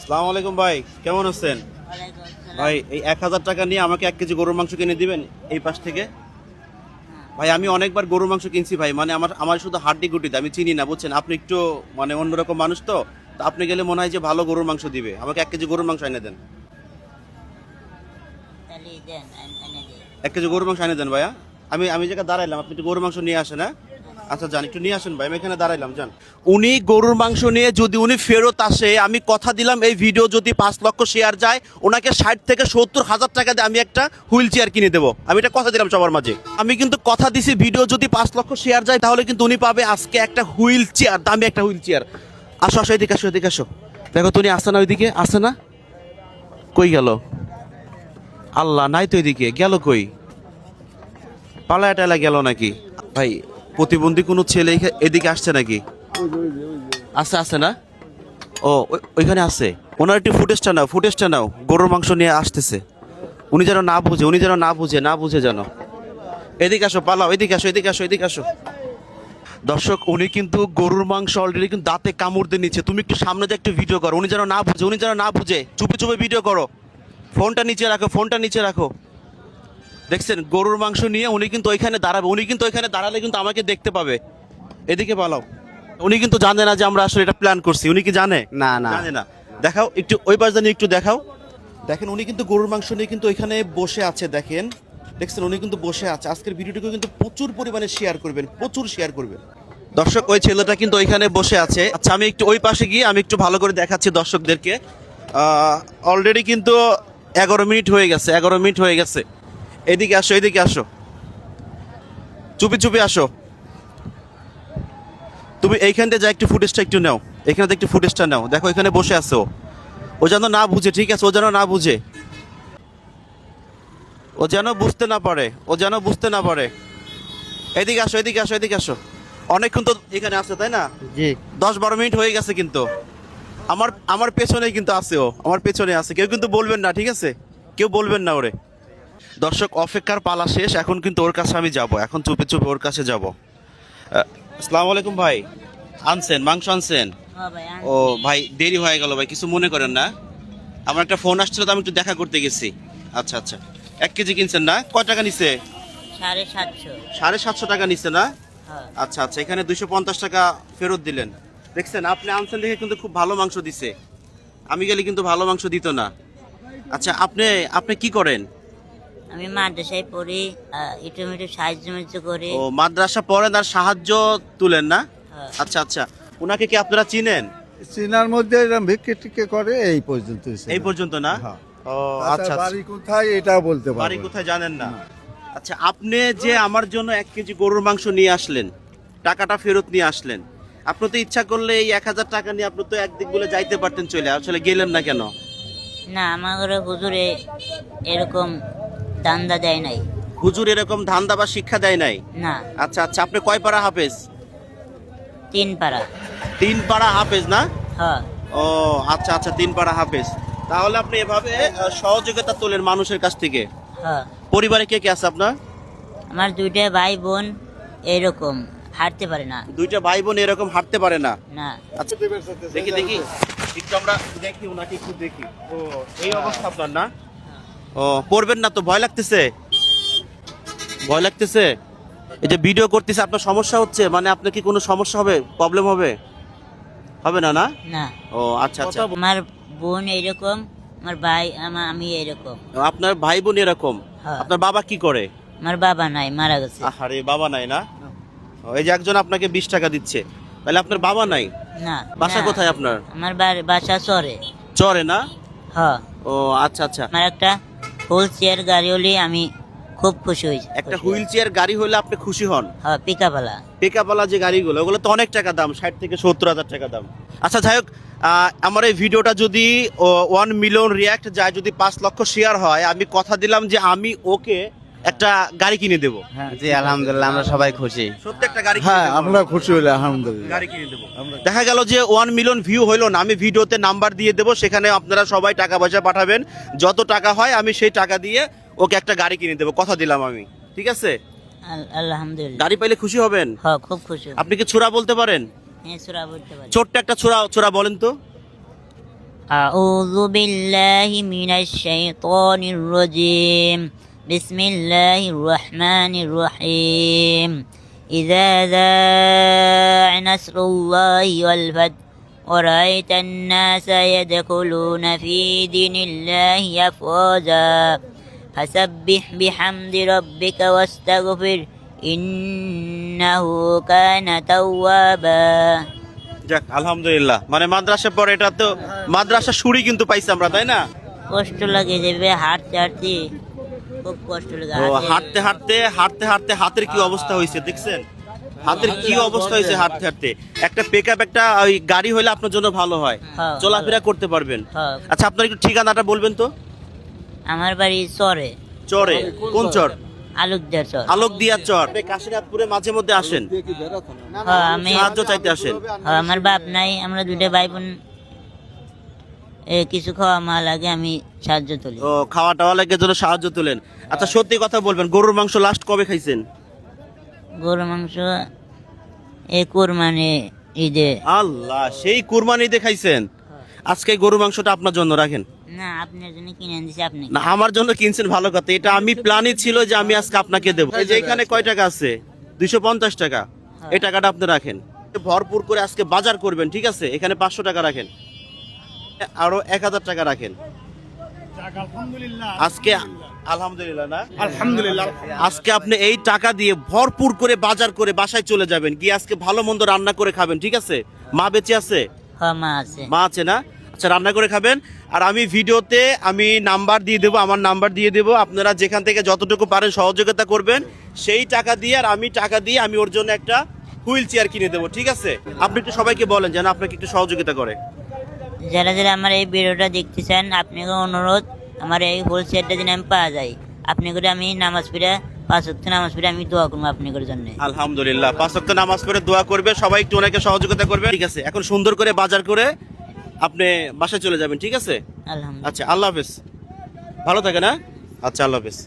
আসসালামু আলাইকুম ভাই, কেমন আছেন? ভাই এই 1000 টাকা নিয়ে আমাকে 1 কেজি গরুর মাংস কিনে দিবেন এই পাশ থেকে। ভাই আমি অনেকবার গরুর মাংস কিনছি ভাই, মানে আমার আমার শুধু হাড্ডি গুটিতে, আমি চিনি না বুঝছেন। আপনি একটু মানে অন্যরকম মানুষ তো, তো আপনি গেলে মনে হয় যে ভালো গরুর মাংস দিবে। আমাকে 1 কেজি গরুর মাংস এনে দেন। 1 কেজি গরুর মাংস এনে দেন ভাইয়া। আমি আমি জায়গায় দাঁড়াইলাম, আপনি একটু গরুর মাংস নিয়ে আসেন। হ্যাঁ আচ্ছা যান, একটু নিয়ে আসেন ভাই, আমি এখানে দাঁড়াইলাম যান। উনি গরুর মাংস নিয়ে যদি উনি ফেরত আসে, আমি কথা দিলাম এই ভিডিও যদি 5 লক্ষ শেয়ার যায়, ওনাকে 60 থেকে 70 হাজার টাকা দিয়ে আমি একটা হুইল চেয়ার কিনে দেবো। আমি এটা কথা দিলাম সবার মাঝে। আমি কিন্তু কথা দিছি ভিডিও যদি 5 লক্ষ শেয়ার যায় তাহলে কিন্তু উনি পাবে আজকে একটা হুইল চেয়ার, দামি একটা হুইল চেয়ার। আসো আসো, এদিকে আসো, এদিকে আসো। দেখো তুমি আসে না, ওইদিকে আসে না, কই গেল? আল্লাহ নাই তো, এদিকে গেল কই? পালায় টালা গেল নাকি? ভাই প্রতিবন্ধী কোনো ছেলে এদিকে আসছে নাকি? আছে আছে না? ও ওইখানে আছে। ওনার একটু ফুটেজটা নাও, ফুটেজটা নাও, গরুর মাংস নিয়ে আসতেছে। উনি যেন না বুঝে, উনি যেন না বুঝে, না বুঝে যেন। এদিকে আসো, পালাও, এদিকে আসো, এদিকে আসো, এদিকে আসো। দর্শক উনি কিন্তু গরুর মাংস অলরেডি কিন্তু দাঁতে কামড় দিয়ে নিচ্ছে। তুমি একটু সামনে যে একটু ভিডিও করো, উনি যেন না বুঝে, উনি যেন না বুঝে, চুপে চুপে ভিডিও করো। ফোনটা নিচে রাখো, ফোনটা নিচে রাখো। দেখছেন গরুর মাংস নিয়ে উনি কিন্তু ওইখানে দাঁড়াবে, উনি কিন্তু ওইখানে দাঁড়ালে কিন্তু আমাকে দেখতে পাবে। এদিকে পালাও। উনি কিন্তু জানে না যে আমরা আসলে এটা প্ল্যান করছি। উনি কি জানে? না না জানে না। দেখাও একটু ওই পাশ জানি, একটু দেখাও। দেখেন উনি কিন্তু গরুর মাংস নিয়ে কিন্তু ওইখানে বসে আছে, দেখেন দেখছেন উনি কিন্তু বসে আছে। আজকের ভিডিওটিকে কিন্তু প্রচুর পরিমাণে শেয়ার করবেন, প্রচুর শেয়ার করবেন। দর্শক ওই ছেলেটা কিন্তু ওইখানে বসে আছে। আচ্ছা আমি একটু ওই পাশে গিয়ে আমি একটু ভালো করে দেখাচ্ছি দর্শকদেরকে। অলরেডি কিন্তু 11 মিনিট হয়ে গেছে, 11 মিনিট হয়ে গেছে। এদিকে আসো, এদিকে আসো, চুপি চুপি আসো। তুমি এইখান থেকে যা একটু ফুটেজটা একটু নাও, এখানে একটু ফুটেজটা নাও। দেখো এখানে বসে আছে ও, ও যেন না বুঝে, ঠিক আছে? ও যেন না বুঝে, ও যেন বুঝতে না পারে, ও যেন বুঝতে না পারে। এদিকে আসো, এদিকে আসো, এদিকে আসো। অনেকক্ষণ তো এখানে আছে তাই না? জি 10-12 মিনিট হয়ে গেছে কিন্তু। আমার আমার পেছনে কিন্তু আছে ও, আমার পেছনে আছে। কেউ কিন্তু বলবেন না, ঠিক আছে? কেউ বলবেন না ওরে। দর্শক অপেক্ষার পালা শেষ, এখন কিন্তু ওর কাছে আমি যাব, এখন চুপে চুপে ওর কাছে যাব। আসসালামু আলাইকুম ভাই, আনছেন মাংস আনছেন? ও ভাই দেরি হয়ে গেল ভাই, কিছু মনে করেন না। আমার একটা ফোন আসছিল তো, আমি একটু দেখা করতে গেছি। আচ্ছা আচ্ছা, 1 কেজি কিনছেন না? কয় টাকা নিছে? 750। 750 টাকা নিছে না? হ্যাঁ। আচ্ছা আচ্ছা, এখানে 250 টাকা ফেরত দিলেন। দেখছেন আপনি আনছেন দেখে কিন্তু খুব ভালো মাংস দিছে। আমি গেলে কিন্তু ভালো মাংস দিত না। আচ্ছা আপনি আপনি কি করেন? আমি মাদ্রাসায় পড়ি, একটু একটু সাহায্য করি। ও মাদ্রাসা পড়েন আর সাহায্য তুলেন না? হ্যাঁ। আচ্ছা আচ্ছা, ওনাকে কি আপনারা চিনেন? চীনার মধ্যে এরকম ভিক্ষে টিক্ষে করে এই পর্যন্ত এই পর্যন্ত না? হ্যাঁ। ও আচ্ছা বাড়ি আচ্ছা, কোথায় এটাও বলতে পারবো বাড়ি না। কোথায় জানেন না? আচ্ছা আপনি যে আমার জন্য 1 কেজি গরুর মাংস নিয়ে আসলেন, টাকাটা ফেরত নিয়ে আসলেন, আপনি তো ইচ্ছা করলে এই 1000 টাকা নিয়ে আপনি তো একদিক বলে যাইতে পারতেন চলে, আসলে গেলেন না কেন? না, আমার ঘরে হুজুরে এরকম দান্দা দেয় নাই। হুজুর এরকম ধান্দা বা শিক্ষা দেয় নাই? না। আচ্ছা আচ্ছা, আপনি কয় পারা হাফেজ? 3 পাড়া। 3 পারা হাফেজ না? হ্যাঁ। ও আচ্ছা আচ্ছা, 3 পারা হাফেজ। তাহলে আপনি এভাবে সহযোগিতা তোলেন মানুষের কাছ থেকে। হ্যাঁ। পরিবারে কে কে আছে আপনার? আমার 2টা ভাই বোন এরকম হাঁটতে পারে না। 2টা ভাই বোন এরকম হাঁটতে পারে না? না। আচ্ছা দেখি দেখি, একটু আমরা দেখি ওনাকে, একটু দেখি। ও এই অবস্থা আপনার না? ও করবেন না তো? ভয় লাগতেছে? ভয় লাগতেছে? এই যে ভিডিও করতেছে, আপনার সমস্যা হচ্ছে, মানে আপনার কি কোনো সমস্যা হবে, প্রবলেম হবে? হবে না না? না। ও আচ্ছা আচ্ছা, আমার বোন এরকম, আমার ভাই, আমি এরকম। আপনার ভাই বোন এরকম। হ্যাঁ। আপনার বাবা কি করে? আমার বাবা নাই, মারা গেছে। আরে বাবা নাই না? ও, এই যে একজন আপনাকে 20 টাকা দিচ্ছে, তাহলে আপনার বাবা নাই? না। বাসা না। কোথায় আপনার? আমার বাসা চরে। চরে না? হ্যাঁ। ও আচ্ছা আচ্ছা, আমার একটা হুইল চেয়ার গাড়ি হলে আমি খুব খুশি হয়েছি। একটা হুইল চেয়ার গাড়ি হলে আপনি খুশি হন? হ্যাঁ, পিকাপালা। পিকআপওয়ালা যে গাড়িগুলো, ওগুলো তো অনেক টাকা দাম, 60 থেকে 70 হাজার টাকা দাম। আচ্ছা যাই হোক, আমার এই ভিডিওটা যদি 1 মিলিয়ন রিয়াক্ট যায়, যদি 5 লক্ষ শেয়ার হয়, আমি কথা দিলাম যে আমি ওকে একটা গাড়ি কিনে দেবো। জি আলহামদুলিল্লাহ আমরা সবাই খুশি। সত্যি একটা গাড়ি কিনে হ্যাঁ দেবো। আমরা খুশি হইলে আলহামদুলিল্লাহ। গাড়ি কিনে দেবো। দেখা গেল যে 1 মিলিয়ন ভিউ হইলো না, আমি ভিডিওতে নাম্বার দিয়ে দেবো, সেখানে আপনারা সবাই টাকা পয়সা পাঠাবেন। যত টাকা হয় আমি সেই টাকা দিয়ে ওকে একটা গাড়ি কিনে দেবো, কথা দিলাম আমি। ঠিক আছে? আলহামদুলিল্লাহ। গাড়ি পাইলে খুশি হবেন? হ্যাঁ, খুব খুশি। আপনি কি ছোরা বলতে পারেন? হ্যাঁ, সুরা বলতে পারি। ছোট্ট একটা ছোরা ছোরা বলেন তো। أعوذ بالله من الشيطان الرجيم بسم الله الرحمن الرحيم إذا جاء نصر الله والفتح ورأيت الناس يدخلون في دين الله أفواجا فسبح بحمد ربك واستغفر إنه كان توابا যাক আলহামদুলিল্লাহ, মানে মাদ্রাসার পর এটা তো মাদ্রাসা শুরু কিন্তু পাইছি আমরা, তাই না? কষ্ট লাগে যাবে হাঁটতে হাঁটতে, খুব কষ্ট লাগে ও হাঁটতে হাঁটতে হাঁটতে হাঁটতে হাতের কি অবস্থা হয়েছে দেখছেন? হাতের কি অবস্থা হয়েছে হাঁটতে হাঁটতে। একটা পিকআপ, একটা ওই গাড়ি হলে আপনার জন্য ভালো হয়, হ্যাঁ, চলাফেরা করতে পারবেন। হ্যাঁ। আচ্ছা, আপনার একটু ঠিকানাটা বলবেন তো? আমার বাড়ি চরে, চরে? কোন চর? আলুকদার চর। আলোক দিয়া চর। আপনি কাশীনাথপুরে মাঝে মধ্যে আসেন, হ্যাঁ, আমি সাহায্য চাইতে আসেন? হ্যাঁ, আমার বাপ নাই, আমরা দুটো ভাই বোন, কিছু খাওয়া মা লাগে, আমি সাহায্য তুলি। ও, খাওয়া টাওয়া লাগে জন্য সাহায্য তোলেন। আচ্ছা, সত্যি কথা বলবেন, গরুর মাংস লাস্ট কবে খাইছেন? গরু মাংস কোরবানি ঈদে। আল্লাহ, সেই কুরবানি ঈদে খাইছেন? আজকে এই গরু মাংসটা আপনার জন্য রাখেন। না, আপনার জন্য কিনে আনছি আপনি। না, আমার জন্য কিনছেন, ভালো কথা। এটা আমি প্ল্যানই ছিল যে আমি আজকে আপনাকে দেবো। এই যে এখানে কয় টাকা আছে? 250 টাকা। এই টাকাটা আপনি রাখেন, ভরপুর করে আজকে বাজার করবেন, ঠিক আছে? এখানে 500 টাকা রাখেন, আরো 1000 টাকা রাখেন আজকে। আলহামদুলিল্লাহ না? আলহামদুলিল্লাহ। আজকে আপনি এই টাকা দিয়ে ভরপুর করে বাজার করে বাসায় চলে যাবেন, গিয়ে আজকে ভালো মন্দ রান্না করে খাবেন, ঠিক আছে? মা বেঁচে আছে? হ্যাঁ, মা আছে। মা আছে না? আচ্ছা, রান্না করে খাবেন। আর আমি ভিডিওতে আমি নাম্বার দিয়ে দেবো, আমার নাম্বার দিয়ে দেবো। আপনারা যেখান থেকে যতটুকু পারেন সহযোগিতা করবেন, সেই টাকা দিয়ে আর আমি টাকা দিয়ে আমি ওর জন্য একটা হুইল চেয়ার কিনে দেবো, ঠিক আছে? আপনি একটু সবাইকে বলেন যেন আপনাকে একটু সহযোগিতা করে। যারা যারা আমার এই ভিডিওটা দেখতেছেন, আপনাকে অনুরোধ, আমার এই হোল সেটটা যেন আমি পাওয়া যায়, আপনি করে আমি নামাজ পড়ে 5 ওয়াক্ত নামাজ পড়ে আমি দোয়া করবো আপনাদের জন্য। আলহামদুলিল্লাহ, 5 ওয়াক্ত নামাজ পড়ে দোয়া করবে, সবাই একটু ওনাকে সহযোগিতা করবে, ঠিক আছে? এখন সুন্দর করে বাজার করে আপনি বাসায় চলে যাবেন, ঠিক আছে? আলহামদুলিল্লাহ। আচ্ছা, আল্লাহ হাফেজ, ভালো থাকে না? আচ্ছা, আল্লাহ হাফেজ।